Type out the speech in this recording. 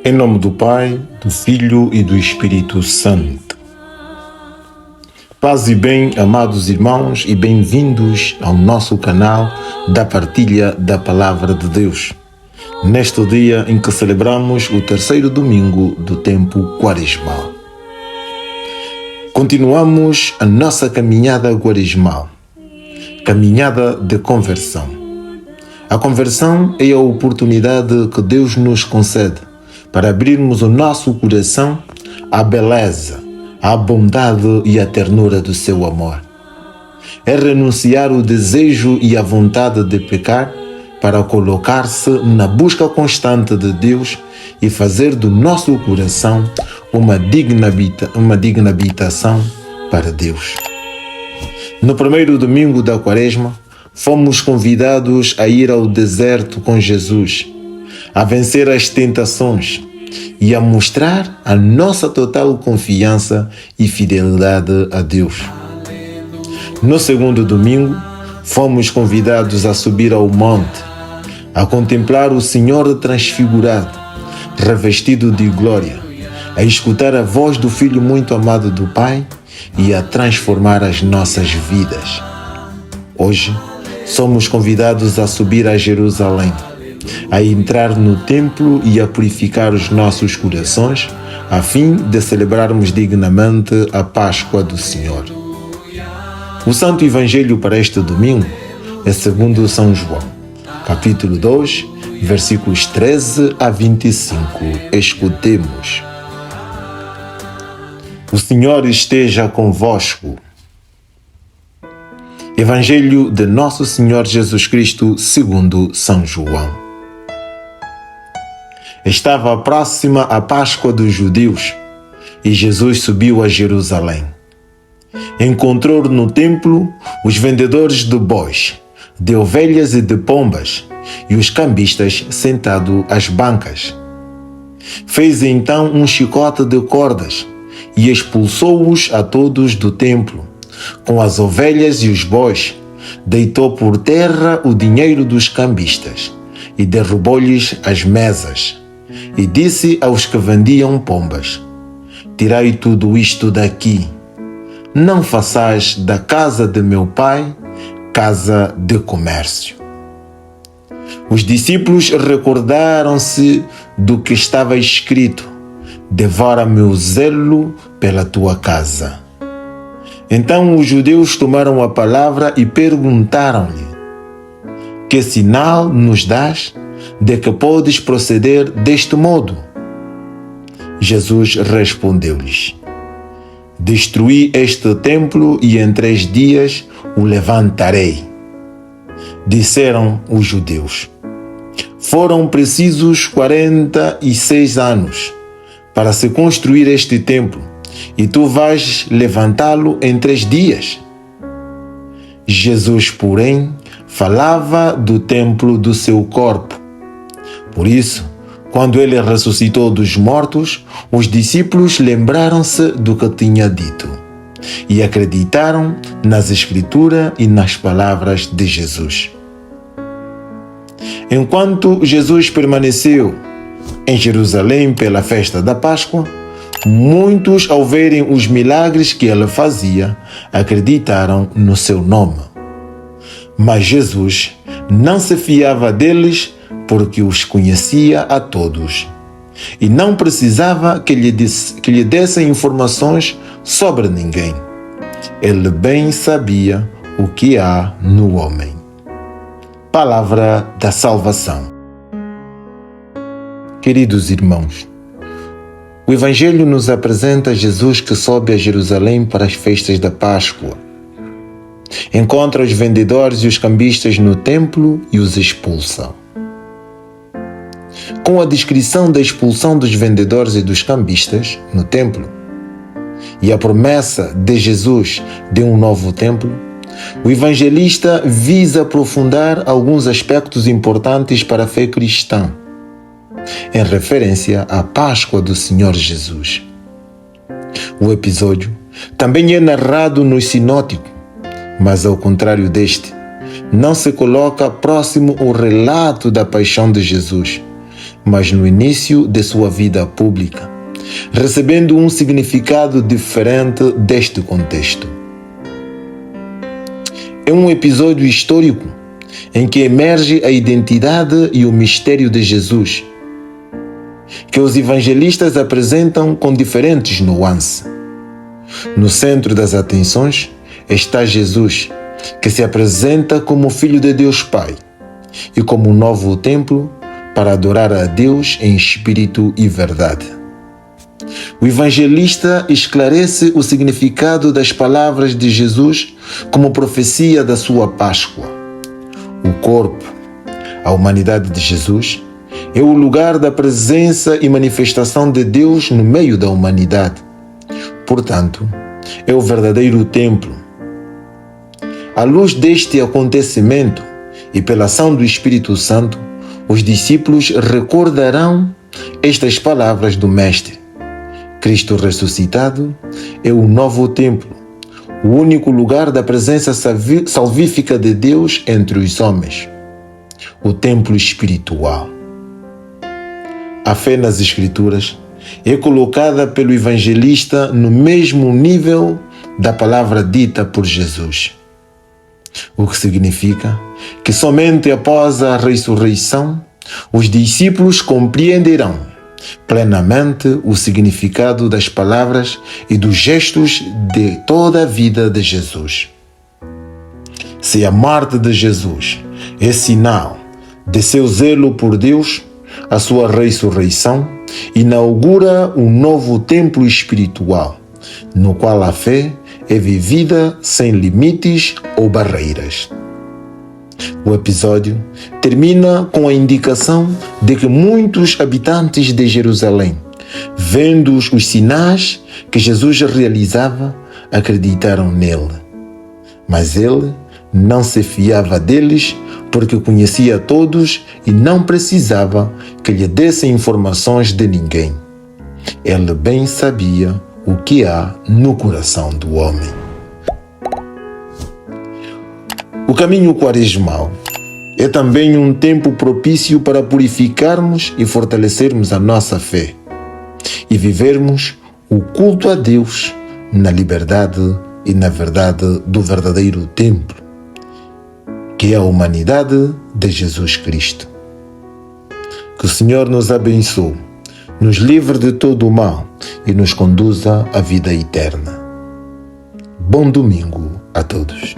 Em nome do Pai, do Filho e do Espírito Santo. Paz e bem, amados irmãos, e bem-vindos ao nosso canal da partilha da Palavra de Deus. Neste dia em que celebramos o terceiro domingo do tempo quaresmal. Continuamos a nossa caminhada quaresmal, caminhada de conversão. A conversão é a oportunidade que Deus nos concede para abrirmos o nosso coração à beleza, à bondade e à ternura do seu amor. É renunciar o desejo e a vontade de pecar para colocar-se na busca constante de Deus e fazer do nosso coração uma digna habitação para Deus. No primeiro domingo da Quaresma, fomos convidados a ir ao deserto com Jesus, a vencer as tentações e a mostrar a nossa total confiança e fidelidade a Deus. No segundo domingo, fomos convidados a subir ao monte, a contemplar o Senhor transfigurado, revestido de glória, a escutar a voz do Filho muito amado do Pai e a transformar as nossas vidas. Hoje, somos convidados a subir a Jerusalém, a entrar no templo e a purificar os nossos corações, a fim de celebrarmos dignamente a Páscoa do Senhor. O Santo Evangelho para este domingo é segundo São João, capítulo 2, versículos 13 a 25. Escutemos. O Senhor esteja convosco. Evangelho de Nosso Senhor Jesus Cristo segundo São João. Estava próxima a Páscoa dos judeus e Jesus subiu a Jerusalém. Encontrou no templo os vendedores de bois, de ovelhas e de pombas e os cambistas sentados às bancas. Fez então um chicote de cordas e expulsou-os a todos do templo. Com as ovelhas e os bois, deitou por terra o dinheiro dos cambistas e derrubou-lhes as mesas. E disse aos que vendiam pombas: Tirai tudo isto daqui. Não façais da casa de meu pai casa de comércio. Os discípulos recordaram-se do que estava escrito: Devora-me o zelo pela tua casa. Então os judeus tomaram a palavra e perguntaram-lhe: Que sinal nos dás de que podes proceder deste modo? Jesus respondeu-lhes: Destruí este templo e em 3 dias o levantarei. Disseram os judeus: Foram precisos 46 anos para se construir este templo, e tu vais levantá-lo em 3 dias? Jesus, porém, falava do templo do seu corpo. Por isso, quando ele ressuscitou dos mortos, os discípulos lembraram-se do que tinha dito e acreditaram nas Escrituras e nas palavras de Jesus. Enquanto Jesus permaneceu em Jerusalém pela festa da Páscoa, muitos, ao verem os milagres que ele fazia, acreditaram no seu nome. Mas Jesus não se fiava deles porque os conhecia a todos e não precisava que lhe dessem informações sobre ninguém. Ele bem sabia o que há no homem. Palavra da salvação. Queridos irmãos, o Evangelho nos apresenta Jesus que sobe a Jerusalém para as festas da Páscoa. Encontra os vendedores e os cambistas no templo e os expulsa. Com a descrição da expulsão dos vendedores e dos cambistas no templo e a promessa de Jesus de um novo templo, o evangelista visa aprofundar alguns aspectos importantes para a fé cristã, em referência à Páscoa do Senhor Jesus. O episódio também é narrado no sinótico, mas ao contrário deste, não se coloca próximo o relato da paixão de Jesus, mas no início de sua vida pública, recebendo um significado diferente deste contexto. É um episódio histórico em que emerge a identidade e o mistério de Jesus, que os evangelistas apresentam com diferentes nuances. No centro das atenções está Jesus, que se apresenta como Filho de Deus Pai e como um novo templo para adorar a Deus em espírito e verdade. O evangelista esclarece o significado das palavras de Jesus como profecia da sua Páscoa. O corpo, a humanidade de Jesus, é o lugar da presença e manifestação de Deus no meio da humanidade. Portanto, é o verdadeiro templo. À luz deste acontecimento e pela ação do Espírito Santo, os discípulos recordarão estas palavras do Mestre. Cristo ressuscitado é o novo templo, o único lugar da presença salvífica de Deus entre os homens, o templo espiritual. A fé nas Escrituras é colocada pelo evangelista no mesmo nível da palavra dita por Jesus, o que significa que somente após a ressurreição os discípulos compreenderão plenamente o significado das palavras e dos gestos de toda a vida de Jesus. Se a morte de Jesus é sinal de seu zelo por Deus, a sua ressurreição inaugura um novo templo espiritual, no qual a fé é vivida sem limites ou barreiras. O episódio termina com a indicação de que muitos habitantes de Jerusalém, vendo os sinais que Jesus realizava, acreditaram nele. Mas ele não se fiava deles porque conhecia todos e não precisava que lhe dessem informações de ninguém. Ele bem sabia o que há no coração do homem. O caminho quaresmal é também um tempo propício para purificarmos e fortalecermos a nossa fé e vivermos o culto a Deus na liberdade e na verdade do verdadeiro templo, que é a humanidade de Jesus Cristo. Que o Senhor nos abençoe, nos livre de todo o mal e nos conduza à vida eterna. Bom domingo a todos.